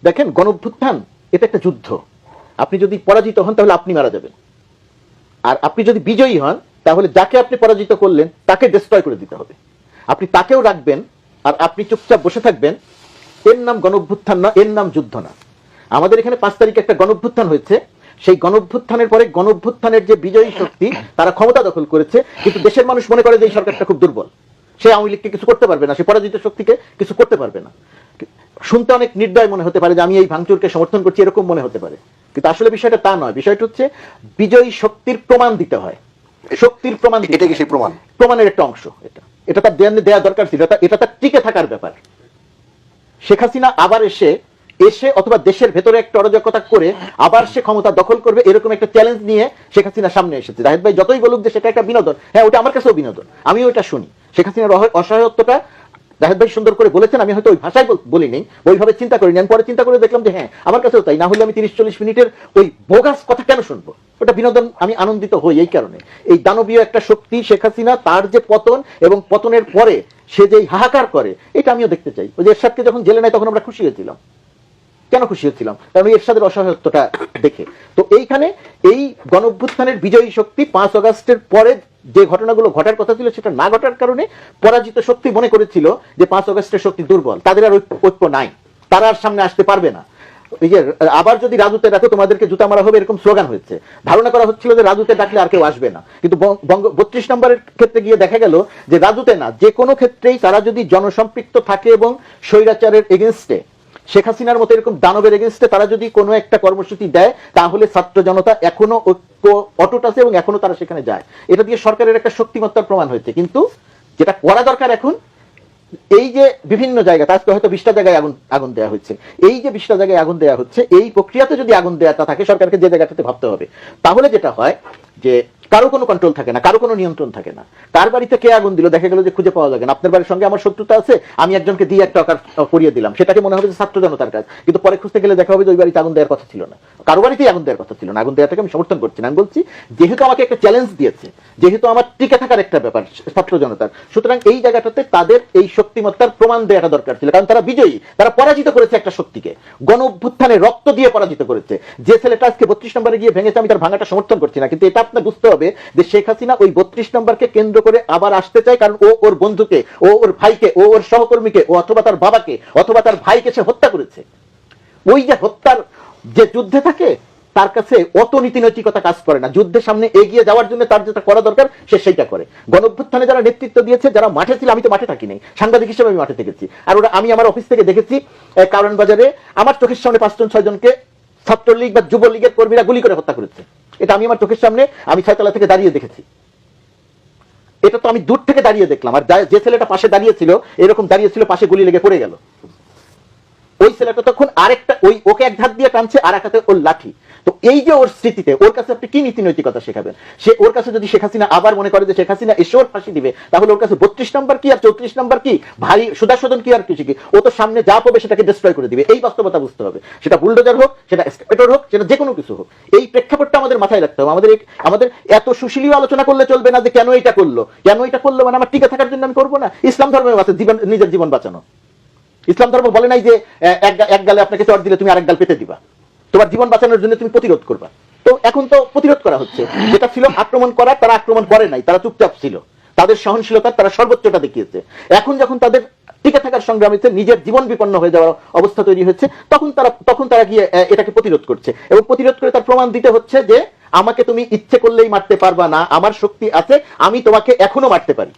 দেখেন, গণঅভ্যুত্থান এটা একটা যুদ্ধ। আপনি যদি পরাজিত হন তাহলে আপনি মারা যাবেন, আর আপনি যদি বিজয়ী হন তাহলে যাকে আপনি পরাজিত করলেন তাকে ডিস্ট্রয় করে দিতে হবে। আপনি তাকেও রাখবেন আর আপনি চুপচাপ বসে থাকবেন, এর নাম গণঅভ্যুত্থান না, এর নাম যুদ্ধ না। আমাদের এখানে 5 তারিখে একটা গণঅভ্যুত্থান হয়েছে, সেই গণঅভ্যুত্থানের পরে গণঅভ্যুত্থানের যে বিজয়ী শক্তি তারা ক্ষমতা দখল করেছে, কিন্তু দেশের মানুষ মনে করে যে এই সরকারটা খুব দুর্বল, সে আওয়ামী লীগকে কিছু করতে পারবে না, সে পরাজিত শক্তিকে কিছু করতে পারবে না। শুনতে অনেক নির্দয় মনে হতে পারে যে আমি এই ভাঙচুরকে সমর্থন করছি, এরকম মনে হতে পারে, কিন্তু আসলে বিষয়টা তা নয়। বিষয়টা হচ্ছে বিজয়ী শক্তির প্রমাণ দিতে হয়, শক্তির প্রমাণ। এটা কি সেই প্রমাণ? প্রমাণের একটা অংশ এটা, এটা তার দেওয়া দরকার ছিল, এটা তার টিকে থাকার ব্যাপার। শেখ হাসিনা আবার এসে অথবা দেশের ভেতরে একটা অরাজকতা করে আবার সে ক্ষমতা দখল করবে, এরকম একটা চ্যালেঞ্জ নিয়ে শেখ হাসিনা সামনে এসেছে। জাহেদ ভাই যতই বলুক যে সেটা একটা বিনোদন, হ্যাঁ ওটা আমার কাছেও বিনোদন, আমিও ওটা শুনি। শেখ হাসিনার অসহায়ত্বটা জাহেদ ভাই সুন্দর করে বলেছেন, আমি হয়তো ওই ভাষায় বলিনি, ওইভাবে চিন্তা করিনি। আমি পরে চিন্তা করে দেখলাম যে হ্যাঁ আমার কাছেও তাই, না হলে আমি 30-40 মিনিটের ওই বোগাস কথা কেন শুনবো? ওটা বিনোদন, আমি আনন্দিত হই এই কারণে। এই দানবীয় একটা শক্তি শেখ হাসিনা, তার যে পতন এবং পতনের পরে সে যে হাহাকার করে, এটা আমিও দেখতে চাই। ওই যে এরশাদকে যখন জেলে নেয় তখন আমরা খুশি হয়েছিলাম। কেন খুশি হচ্ছিলাম? কারণ এরশাদের অসহায়ত্বটা দেখে। তো এইখানে এই গণঅভ্যুত্থানের বিজয়ী শক্তি 5 আগস্টের পরে যে ঘটনাগুলো ঘটার কথা ছিল সেটা না ঘটার কারণে পরাজিত শক্তি মনে করেছিল যে 5 আগস্টের শক্তি দুর্বল, তাদের আর ঐক্য নাই, তারা আর সামনে আসতে পারবে না। এই যে আবার যদি রাজুতে রাখো তোমাদেরকে জুতা মারা হবে, এরকম স্লোগান হয়েছে। ধারণা করা হচ্ছিল যে রাজুতে ডাকলে আর কেউ আসবে না, কিন্তু 32 নম্বরের ক্ষেত্রে গিয়ে দেখা গেল যে রাজুতে না, যে কোনো ক্ষেত্রেই তারা যদি জনসম্পৃক্ত থাকে এবং স্বৈরাচারের এগেনস্টে, শেখ হাসিনার মতো এরকম দানবের এগেনস্টে তারা যদি কোনো একটা কর্মসূচি দেয়, তাহলে ছাত্র জনতা এখনো ঐক্য অটুট আছে এবং এখনো তারা সেখানে যায়। এটা দিয়ে সরকারের একটা শক্তিমত্তার প্রমাণ হয়েছে। কিন্তু যেটা করা দরকার এখন, এই যে বিভিন্ন জায়গায়, আজকে হয়তো 20টা জায়গায় আগুন দেওয়া হচ্ছে, এই যে 20টা জায়গায় আগুন দেওয়া হচ্ছে, এই প্রক্রিয়াতে যদি আগুন দেওয়াটা থাকে, সরকারকে যে জায়গাটাতে ভাবতে হবে। তাহলে যেটা হয় যে কারো কোনো কন্ট্রোল থাকে না, কারো কোনো নিয়ন্ত্রণ থাকে না। কার বাড়িতে কে আগুন দিল দেখা গেল যে খুঁজে পাওয়া যাবে না। আপনার বাড়ির সঙ্গে আমার শত্রুতা আছে, আমি একজনকে দিয়ে একটা করিয়ে দিলাম, সেটাকে মনে হবে যে ছাত্র জনতার কাজ, কিন্তু পরে খুঁজতে গেলে দেখা হবে যে ওই বাড়িতে আগুন দেওয়ার কথা ছিল না, কারো বাড়িতেই আগুন দেওয়ার কথা ছিল না। আগুন দেওয়াটাকে আমি সমর্থন করছি না, আমি বলছি যেহেতু আমাকে একটা চ্যালেঞ্জ দিয়েছে, যেহেতু আমার টিকে থাকার একটা ব্যাপার ছাত্র জনতার, সুতরাং এই জায়গাটাতে তাদের এই শক্তিমত্তার প্রমাণ দেওয়াটা দরকার ছিল। কারণ তারা বিজয়ী, তারা পরাজিত করেছে একটা শক্তিকে, গণ অভ্যুত্থানে রক্ত দিয়ে পরাজিত করেছে। যে ছেলেটা আজকে 32 নম্বরে গিয়ে ভেঙেছে, আমি তার ভাঙাটা সমর্থন করছি না, কিন্তু এটা আপনার বুঝতে হবে যে শেখ হাসিনা ওই 32 নম্বরকে কেন্দ্র করে আবার আসতে চায়, কারণ ও ওর বন্ধুকে, ও ওর ভাইকে, ও ওর সহকর্মীকে, ও অথবা তার বাবাকে অথবা তার ভাইকে সে হত্যা করেছে। ওই যে হত্যার যে যুদ্ধে থাকে, তার কাছে অত নীতি নৈতিকতা কাজ করে না। যুদ্ধের সামনে এগিয়ে যাওয়ার জন্য তার যেটা করা দরকার সে সেইটা করে। গণঅভ্যুত্থানে যারা নেতৃত্ব দিয়েছে, যারা মাঠে ছিল, আমি তো মাঠে থাকি নাই, সাংবাদিক হিসেবে আমি মাঠে থেকেছি, আর ওরা আমি আমার অফিস থেকে দেখেছি কারণ বাজারে আমার চোখের সামনে 5-6 জনকে ছাত্রলীগ বা যুবলীগের কর্মীরা গুলি করে হত্যা করেছে। এটা আমি আমার চোখের সামনে, আমি 6তলা থেকে দাঁড়িয়ে দেখেছি। এটা তো আমি দূর থেকে দাঁড়িয়ে দেখলাম। আর যে ছেলেটা পাশে দাঁড়িয়েছিল, এরকম দাঁড়িয়েছিল, পাশে গুলি লেগে পড়ে গেল। ওই ছেলেটা তখন আরেকটা ওকে এক হাত দিয়ে টানছে, আর এক হাতে ওর লাঠি। তো এই যে ওর স্মৃতিতে, ওর কাছে আপনি কি নীতি নৈতিকতা শেখাবেন? সে ওর কাছে যদি শেখ হাসিনা আবার মনে করে যে শেখ হাসিনা এসে ওর ফাঁসি দিবে, তাহলে ওর কাছে 32 নম্বর কি আর 34 নম্বর কি, ভারী সুদাসদন কি আর কিছু কি, ও তো সামনে যা পাবে সেটাকে ডিস্ট্রয় করে দিবে। এই বাস্তবতা বুঝতে হবে। সেটা বুলডোজার হোক, সেটা এক্সকেভেটর হোক, সেটা যে কোনো কিছু হোক, এই প্রেক্ষাপটটা আমাদের মাথায় রাখতে হবে। আমাদের এত সুশীলীয় আলোচনা করলে চলবে না যে কেন এটা করলো, মানে আমার টিকে থাকার জন্য আমি করবো না। ইসলাম ধর্মের আছে নিজের জীবন বাঁচানো। ইসলাম ধর্ম বলে নাই যে এক গালে আপনাকে চড় দিলে তুমি আরেক গাল পেতে দিবা, তোমার জীবন বাঁচানোর জন্য তুমি প্রতিরোধ করবা। তো এখন তো প্রতিরোধ করা হচ্ছে। যেটা ছিল আক্রমণ করা, তারা আক্রমণ করে নাই, তারা চুপচাপ ছিল, তাদের সহনশীলতার তারা সর্বোচ্চটা দেখিয়েছে। এখন যখন তাদের টিকে থাকার সংগ্রামীতে নিজের জীবন বিপন্ন হয়ে যাওয়ার অবস্থা তৈরি হচ্ছে, তখন তারা গিয়ে এটাকে প্রতিরোধ করছে, এবং প্রতিরোধ করে তার প্রমাণ দিতে হচ্ছে যে আমাকে তুমি ইচ্ছে করলেই মারতে পারবা না, আমার শক্তি আছে, আমি তোমাকে এখনো মারতে পারি।